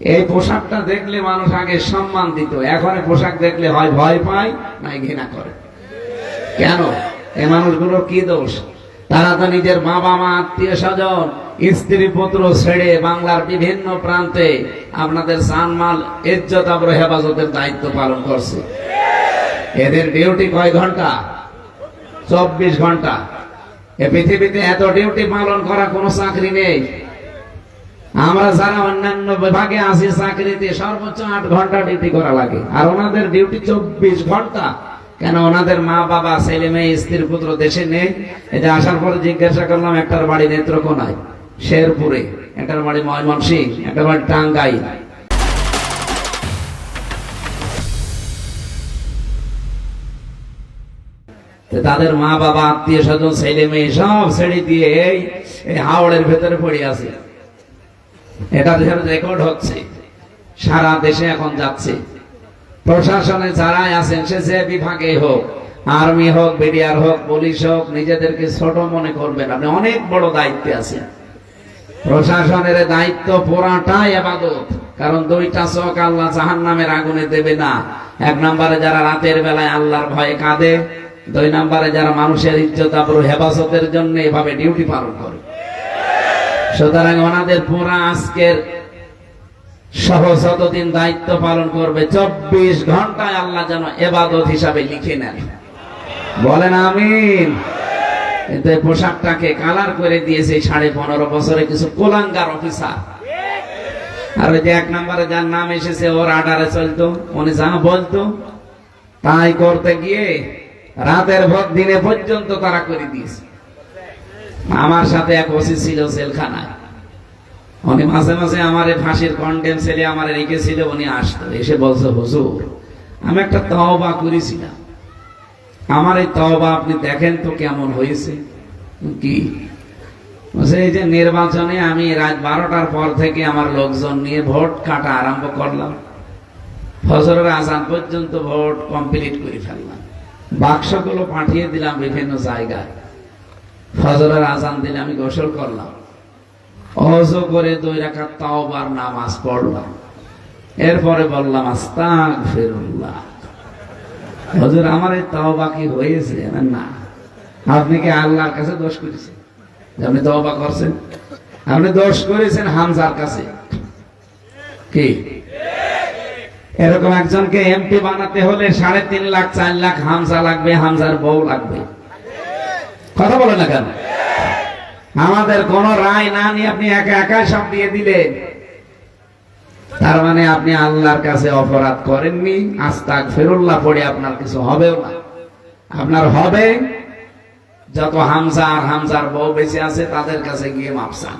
এই পোশাকটা দেখলে মানুষ আগে সম্মান দিত, এখন পোশাক দেখলে হয় ভয় পায় নাই ঘৃণা করে। কেন? এই মানুষগুলো কি দোষ? তারা তো নিজের বাবা মা, আত্মীয় স্বজন, স্ত্রী পুত্র ছেড়ে বাংলার বিভিন্ন প্রান্তে আপনাদের জানমাল, ইজ্জত, আবরু হেফাজতের দায়িত্ব পালন করছে। এদের ডিউটি কয় ঘন্টা? 24 ঘন্টা। এ পৃথিবীতে এত ডিউটি পালন করা কোনো চাকরি নেই। আমরা যারা অন্যান্য বিভাগে আছি চাকরিতে সর্বোচ্চ 8 ঘন্টা ডিউটি করা লাগে, আর ওনাদের ডিউটি 24 ঘন্টা। কেন? ওনাদের মা বাবা, ছেলে মেয়ে, স্ত্রী পুত্র দেশে নেই। এই যে আসার পরে জিজ্ঞাসা করলাম, একটার বাড়ি নেত্রকোনায়, শেরপুরে, একটার বাড়ি ময়মনসিংহ, একটার বাড়ি টাঙ্গাইল। তাদের মা বাবা, আত্মীয় স্বজন, ছেলে মেয়ে সব ছেড়ে দিয়ে এই হাওড়ের ভেতরে পড়ে আছে। এটা রেকর্ড হচ্ছে, সারা দেশে এখন যাচ্ছে। প্রশাসনে যারাই আছেন, সে যে বিভাগে হোক, আর্মি হোক, বিডিআর হোক, পুলিশ হোক, নিজেদেরকে ছোট মনে করবেন। আপনি অনেক বড় দায়িত্বে আছেন। প্রশাসনের দায়িত্ব পুরাটাই ইবাদত। কারণ 2টা চোখ আল্লাহ জাহান্নামের আগুনে দেবে না। 1 নম্বরে যারা রাতের বেলায় আল্লাহর ভয়ে কাঁদে, 2 নম্বরে যারা মানুষের ইজ্জত আবরু হেফাজতের জন্য এভাবে ডিউটি পালন করে। সুতরাং ওনাদের পুরা আজকের সহ যতদিন দায়িত্ব পালন করবে, 24 ঘন্টায় আল্লাহ যেন ইবাদত হিসাবে লিখে নেন। বলেন আমিন। কিন্তু এই পোশাকটাকে কালার করে দিয়েছে 15.5 বছরে কিছু কোলাঙ্গার অফিসার। আর ওই যে 1 নম্বরে যার নাম এসেছে, ওর আর্ডারে চলতো, উনি যা বলতো তাই করতে গিয়ে রাতের ভর দিনে পর্যন্ত তারা করে দিয়েছে। আমার সাথে এক ওসি ছিল জেলখানায়। উনি মাঝে মাঝে আমার ফাঁসির কন্ডেম ছেলে আমার রেখেছিল। উনি আসতো, এসে বলছে, হুজুর আমি একটা তওবা করেছিলাম, আমার এই তওবা আপনি দেখেন তো কেমন হয়েছে। কি? এই যে নির্বাচনে আমি রাত 12টার পর থেকে আমার লোকজন নিয়ে ভোট কাটা আরম্ভ করলাম, ফজরের আজান পর্যন্ত ভোট কমপ্লিট করে ফেললাম। বাক্সগুলো পাঠিয়ে দিলাম বিভিন্ন জায়গায়। ফজরের আজান দিলে আমি গোসল করলাম, ওযু করে 2 রাকাত তাওবার নামাজ পড়লাম। এরপরে বললাম, আস্তাগফিরুল্লাহ। হুজুর আমার এই তাওবা কি হয়েছে? না। আপনি কি আল্লাহর কাছে দোষ করেছেন? আপনি তাওবা করছেন? আপনি দোষ করেছেন হামজার কাছে। কি? এরকম একজনকে এমপি বানাতে হলে 3.5 লাখ 4 লাখ হামজা লাগবে, হামজার বউ লাগবে। কথা বলে না কেন? আমাদের কোন রায় না নিয়ে আপনি একা একা সব দিয়ে দিলেন, তার মানে আপনি আল্লাহর কাছে অপরাধ করেননি। আস্তাগফিরুল্লাহ পড়ে আপনার কিছু হবেও না। আপনার হবে যত হামজা আর হামজার বউ বেঁচে আছে তাদের কাছে গিয়ে মাপ চান।